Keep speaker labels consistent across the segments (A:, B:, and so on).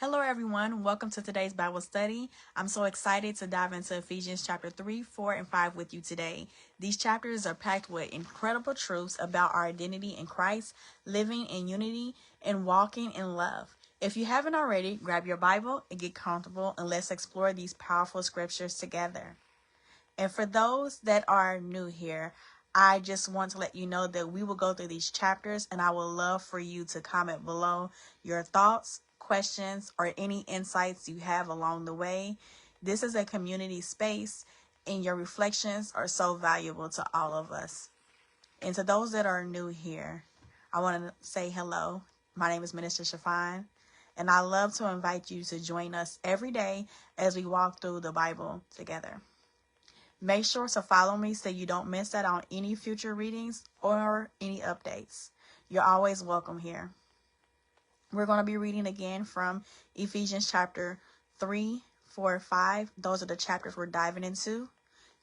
A: Hello, everyone. Welcome to today's Bible study. I'm so excited to dive into Ephesians chapter 3, 4, and 5 with you today. These chapters are packed with incredible truths about our identity in Christ, living in unity, and walking in love. If you haven't already, grab your Bible and get comfortable, and let's explore these powerful scriptures together. And for those that are new here, I just want to let you know that we will go through these chapters, and I would love for you to comment below your thoughts, questions, or any insights you have along the way. This is a community space, and your reflections are so valuable to all of us. And to those that are new here, I want to say hello. My name is Minister Chiffon, and I love to invite you to join us every day as we walk through the Bible together. Make sure to follow me so you don't miss out on any future readings or any updates. You're always welcome here. We're going to be reading again from Ephesians chapter 3, 4, 5. Those are the chapters we're diving into.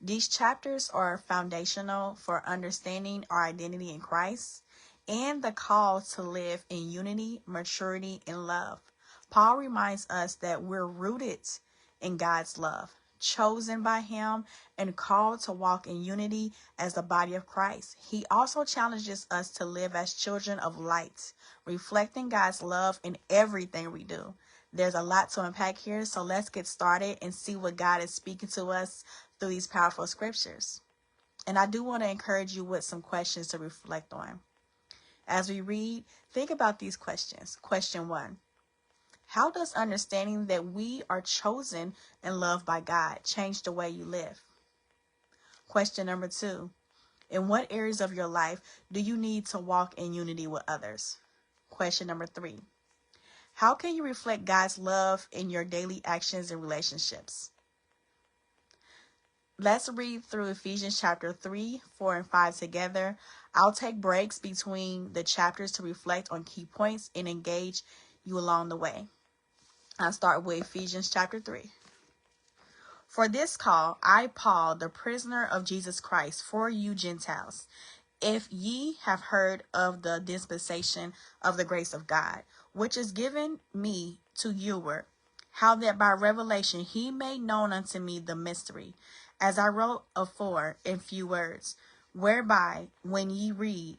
A: These chapters are foundational for understanding our identity in Christ and the call to live in unity, maturity, and love. Paul reminds us that we're rooted in God's love, chosen by him, and called to walk in unity as the body of Christ. He also challenges us to live as children of light, reflecting God's love in everything we do. There's a lot to unpack here, so let's get started and see what God is speaking to us through these powerful scriptures. And I do want to encourage you with some questions to reflect on. As we read, think about these questions. Question 1. How does understanding that we are chosen and loved by God change the way you live? Question number 2. In what areas of your life do you need to walk in unity with others? Question number 3. How can you reflect God's love in your daily actions and relationships? Let's read through Ephesians chapter 3, 4, and 5 together. I'll take breaks between the chapters to reflect on key points and engage you along the way. I'll start with Ephesians chapter 3. For this call, I, Paul, the prisoner of Jesus Christ, for you Gentiles, if ye have heard of the dispensation of the grace of God, which is given me to youward, how that by revelation he made known unto me the mystery, as I wrote afore in few words, whereby, when ye read,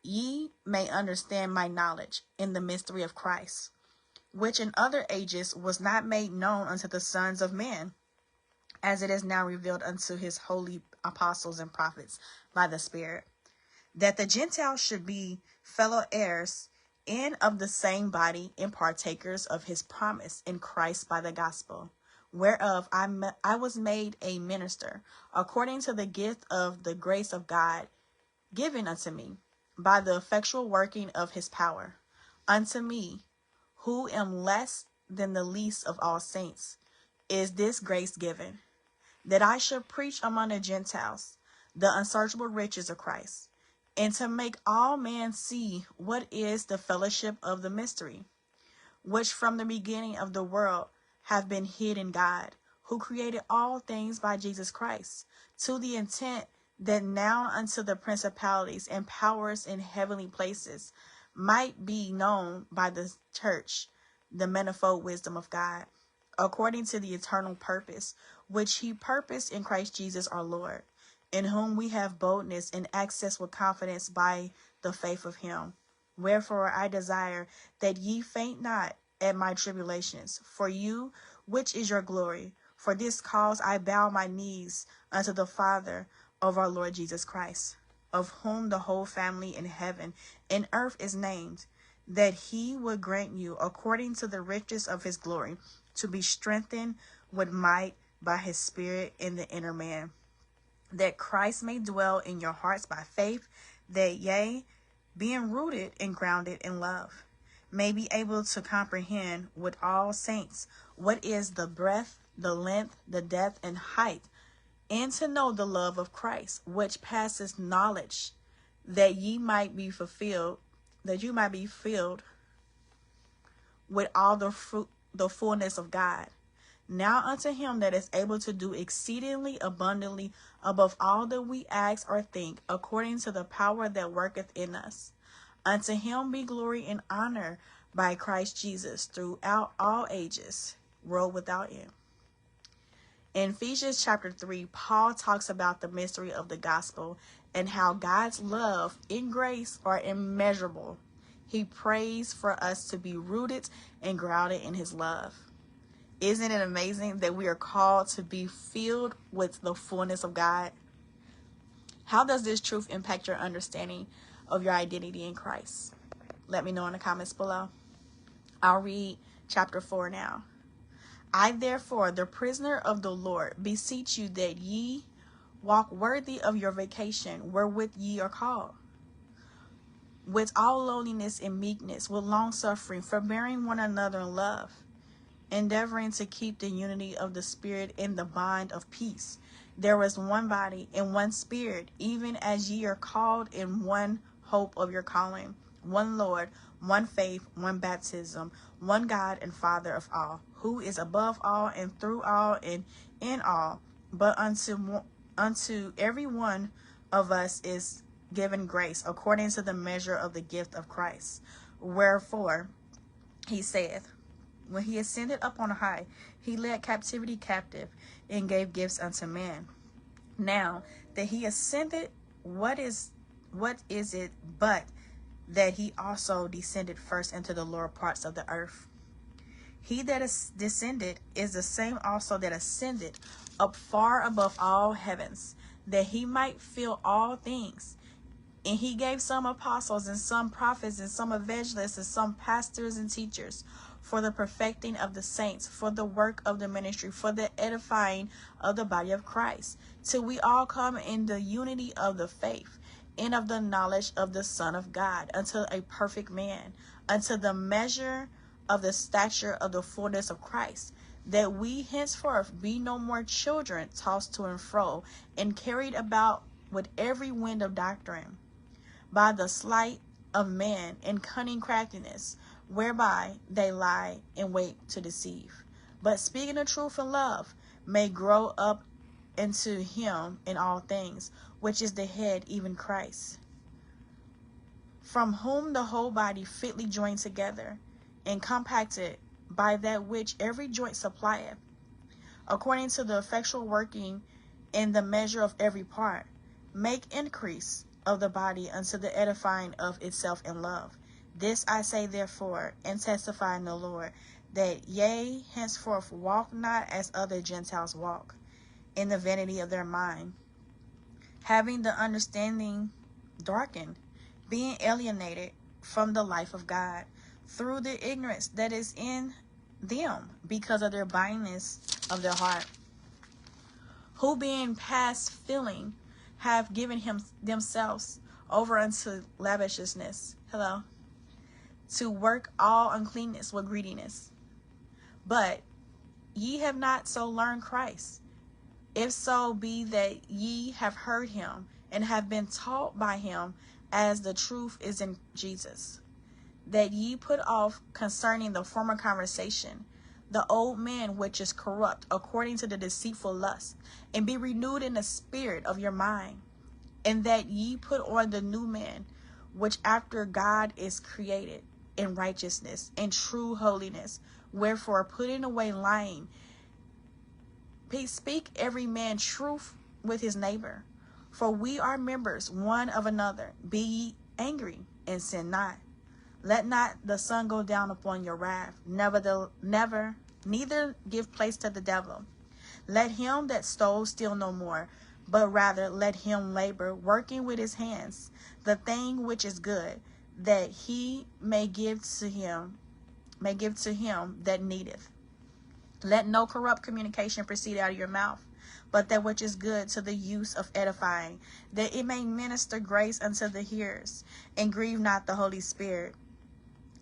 A: ye may understand my knowledge in the mystery of Christ, which in other ages was not made known unto the sons of men, as it is now revealed unto his holy apostles and prophets by the Spirit, that the Gentiles should be fellow heirs and of the same body and partakers of his promise in Christ by the gospel, whereof I was made a minister, according to the gift of the grace of God given unto me, by the effectual working of his power. Unto me, who am less than the least of all saints, is this grace given, that I should preach among the Gentiles the unsearchable riches of Christ, and to make all men see what is the fellowship of the mystery, which from the beginning of the world have been hid in God, who created all things by Jesus Christ, to the intent that now unto the principalities and powers in heavenly places might be known by the church the manifold wisdom of God, according to the eternal purpose, which he purposed in Christ Jesus our Lord, in whom we have boldness and access with confidence by the faith of him. Wherefore I desire that ye faint not at my tribulations, for you, which is your glory. For this cause I bow my knees unto the Father of our Lord Jesus Christ, of whom the whole family in heaven and earth is named, that he would grant you, according to the riches of his glory, to be strengthened with might by his Spirit in the inner man, that Christ may dwell in your hearts by faith, that ye, being rooted and grounded in love, may be able to comprehend with all saints what is the breadth, the length, the depth, and height, and to know the love of Christ, which passes knowledge, that you might be filled with all the fullness of God. Now unto him that is able to do exceedingly abundantly above all that we ask or think, according to the power that worketh in us. Unto him be glory and honor by Christ Jesus throughout all ages, world without end. In Ephesians chapter 3, Paul talks about the mystery of the gospel and how God's love and grace are immeasurable. He prays for us to be rooted and grounded in his love. Isn't it amazing that we are called to be filled with the fullness of God? How does this truth impact your understanding of your identity in Christ? Let me know in the comments below. I'll read chapter 4 now. I therefore, the prisoner of the Lord, beseech you that ye walk worthy of your vocation wherewith ye are called, with all lowliness and meekness, with long suffering, forbearing one another in love, endeavoring to keep the unity of the Spirit in the bond of peace. There is one body and one Spirit, even as ye are called in one hope of your calling, one Lord, one faith, one baptism, one God and Father of all, who is above all and through all and in all. But unto every one of us is given grace according to the measure of the gift of Christ. Wherefore he saith, when he ascended up on high, he led captivity captive and gave gifts unto men. Now that he ascended, what is it but that he also descended first into the lower parts of the earth? He that is descended is the same also that ascended up far above all heavens, that he might fill all things. And he gave some apostles, and some prophets, and some evangelists, and some pastors and teachers, for the perfecting of the saints, for the work of the ministry, for the edifying of the body of Christ, till we all come in the unity of the faith, and of the knowledge of the Son of God, unto a perfect man, unto the measure of the stature of the fullness of Christ, that we henceforth be no more children, tossed to and fro, and carried about with every wind of doctrine, by the sleight of men and cunning craftiness, whereby they lie in wait to deceive. But speaking the truth in love, may grow up into him in all things, which is the head, even Christ, from whom the whole body fitly joined together, and compacted by that which every joint supplieth, according to the effectual working in the measure of every part, make increase of the body unto the edifying of itself in love. This I say therefore, and testify in the Lord, that ye henceforth walk not as other Gentiles walk, in the vanity of their mind, having the understanding darkened, being alienated from the life of God, through the ignorance that is in them, because of their blindness of their heart, who being past feeling have given themselves over unto lasciviousness, to work all uncleanness with greediness. But ye have not so learned Christ, if so be that ye have heard him, and have been taught by him, as the truth is in Jesus, that ye put off concerning the former conversation the old man which is corrupt according to the deceitful lust, and be renewed in the spirit of your mind, and that ye put on the new man, which after God is created in righteousness and true holiness. Wherefore, putting away lying, speak every man truth with his neighbor, for we are members one of another. Be ye angry and sin not. Let not the sun go down upon your wrath. Neither give place to the devil. Let him that stole steal no more, but rather let him labor, working with his hands the thing which is good, that he may give to him that needeth. Let no corrupt communication proceed out of your mouth, but that which is good to the use of edifying, that it may minister grace unto the hearers. And grieve not the Holy Spirit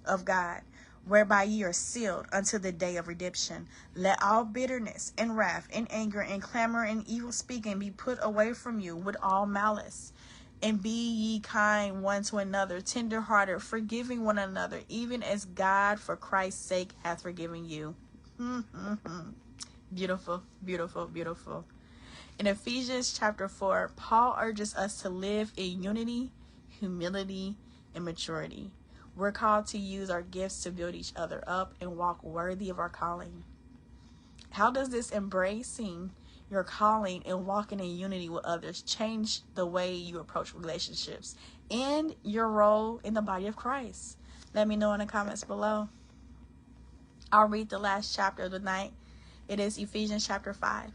A: of God, whereby ye are sealed unto the day of redemption. Let all bitterness and wrath and anger and clamor and evil speaking be put away from you with all malice. And be ye kind one to another, tender-hearted, forgiving one another, even as God for Christ's sake hath forgiven you. Beautiful, beautiful, beautiful. In Ephesians chapter 4, Paul urges us to live in unity, humility, and maturity. We're called to use our gifts to build each other up and walk worthy of our calling. How does this embracing your calling and walking in unity with others change the way you approach relationships and your role in the body of Christ? Let me know in the comments below. I'll read the last chapter of the night. It is Ephesians chapter 5.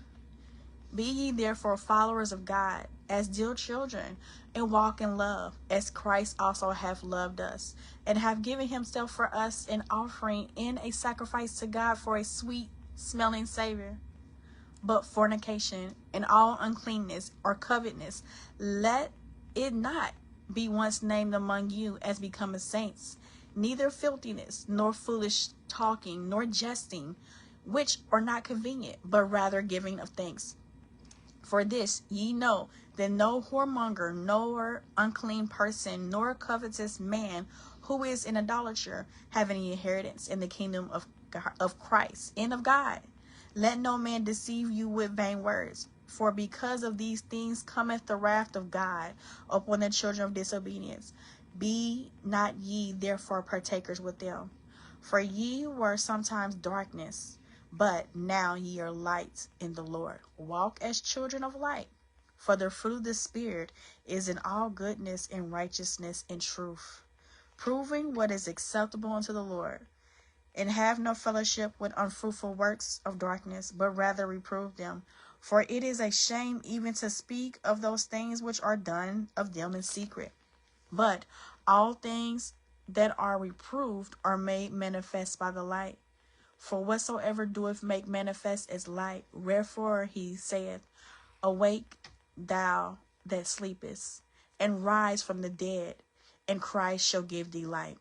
A: Be ye therefore followers of God, as dear children, and walk in love, as Christ also hath loved us, and have given himself for us an offering and a sacrifice to God for a sweet smelling Savior. But fornication and all uncleanness or covetousness, let it not be once named among you as becometh saints, neither filthiness, nor foolish talking, nor jesting, which are not convenient, but rather giving of thanks. For this ye know that no whoremonger, nor unclean person, nor covetous man who is an idolater have any inheritance in the kingdom of Christ and of God. Let no man deceive you with vain words, for because of these things cometh the wrath of God upon the children of disobedience. Be not ye therefore partakers with them. For ye were sometimes darkness, but now ye are light in the Lord. Walk as children of light. For the fruit of the Spirit is in all goodness and righteousness and truth, proving what is acceptable unto the Lord. And have no fellowship with unfruitful works of darkness, but rather reprove them. For it is a shame even to speak of those things which are done of them in secret. But all things that are reproved are made manifest by the light. For whatsoever doeth make manifest is light. Wherefore he saith, Awake, thou that sleepest, and rise from the dead, and Christ shall give thee light.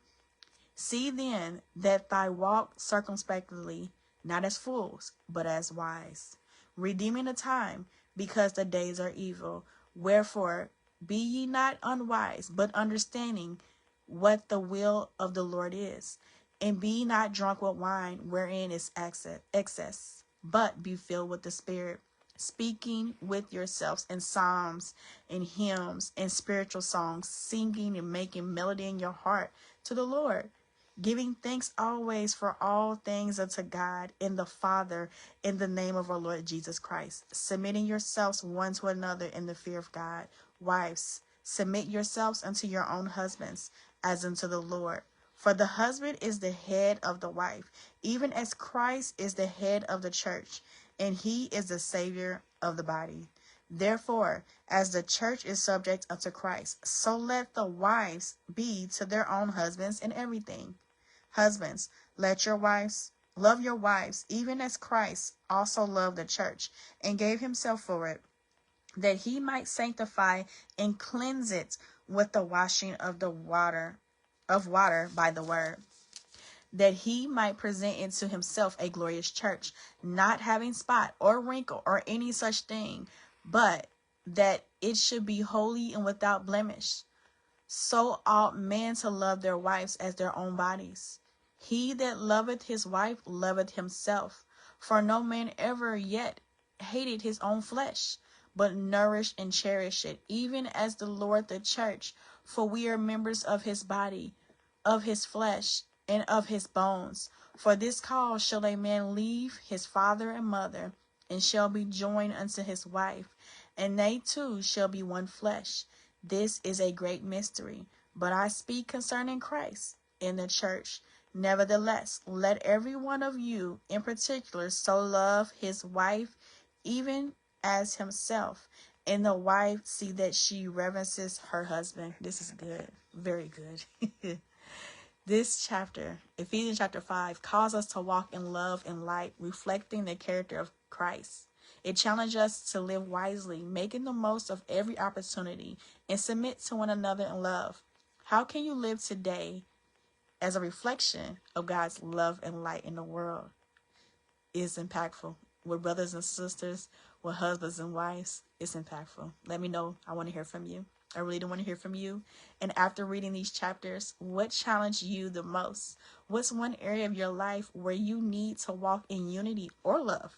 A: See then that thy walk circumspectly, not as fools, but as wise, redeeming the time, because the days are evil. Wherefore be ye not unwise, but understanding what the will of the Lord is. And be not drunk with wine, wherein is excess, but be filled with the Spirit, speaking with yourselves in psalms and hymns and spiritual songs, singing and making melody in your heart to the Lord, giving thanks always for all things unto God in the Father, in the name of our Lord Jesus Christ, submitting yourselves one to another in the fear of God. Wives, submit yourselves unto your own husbands, as unto the Lord. For the husband is the head of the wife, even as Christ is the head of the church, and he is the Savior of the body. Therefore, as the church is subject unto Christ, so let the wives be to their own husbands in everything. Husbands, let your wives love your wives, even as Christ also loved the church, and gave himself for it, that he might sanctify and cleanse it with the washing of water by the word, that he might present it to himself a glorious church, not having spot or wrinkle or any such thing, but that it should be holy and without blemish. So ought men to love their wives as their own bodies. He that loveth his wife loveth himself. For no man ever yet hated his own flesh, but nourished and cherished it, even as the Lord the church. For we are members of his body, of his flesh, and of his bones. For this cause shall a man leave his father and mother, and shall be joined unto his wife, and they two shall be one flesh. This is a great mystery, but I speak concerning Christ in the church. Nevertheless, let every one of you in particular so love his wife, even as himself, and the wife see that she reverences her husband. This is good. Very good. This chapter, Ephesians chapter 5, calls us to walk in love and light, reflecting the character of Christ. It challenges us to live wisely, making the most of every opportunity, and submit to one another in love. How can you live today as a reflection of God's love and light in the world? Is impactful. With brothers and sisters, with husbands and wives, it's impactful. Let me know. I want to hear from you. I really do want to hear from you. And after reading these chapters, what challenged you the most? What's one area of your life where you need to walk in unity or love?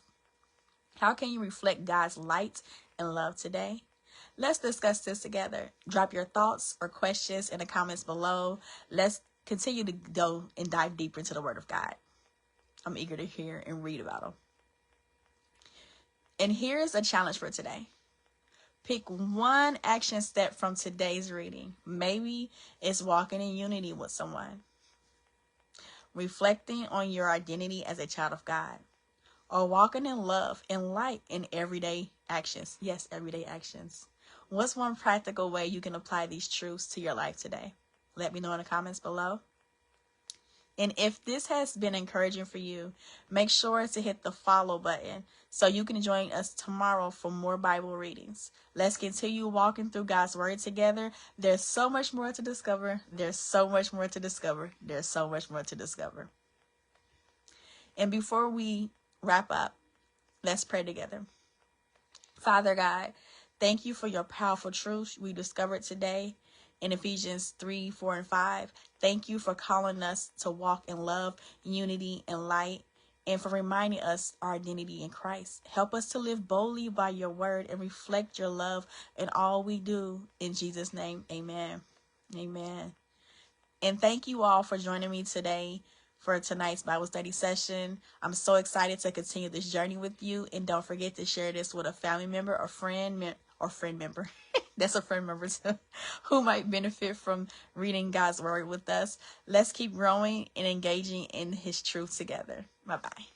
A: How can you reflect God's light and love today? Let's discuss this together. Drop your thoughts or questions in the comments below. Let's continue to go and dive deeper into the Word of God. I'm eager to hear and read about them. And here's a challenge for today. Pick one action step from today's reading. Maybe it's walking in unity with someone, reflecting on your identity as a child of God, or walking in love and light in everyday actions. Yes, everyday actions. What's one practical way you can apply these truths to your life today? Let me know in the comments below. And if this has been encouraging for you, make sure to hit the follow button so you can join us tomorrow for more Bible readings. Let's continue walking through God's Word together. There's so much more to discover. There's so much more to discover. There's so much more to discover. And before we wrap up, let's pray together. Father God, thank you for your powerful truths we discovered today in Ephesians 3, 4, and 5. Thank you for calling us to walk in love, unity, and light, and for reminding us our identity in Christ. Help us to live boldly by your word and reflect your love in all we do. In Jesus' name, amen. Amen. And thank you all for joining me today for tonight's Bible study session. I'm so excited to continue this journey with you. And don't forget to share this with a family member or friend member. That's a friend member too, who might benefit from reading God's word with us. Let's keep growing and engaging in his truth together. Bye-bye.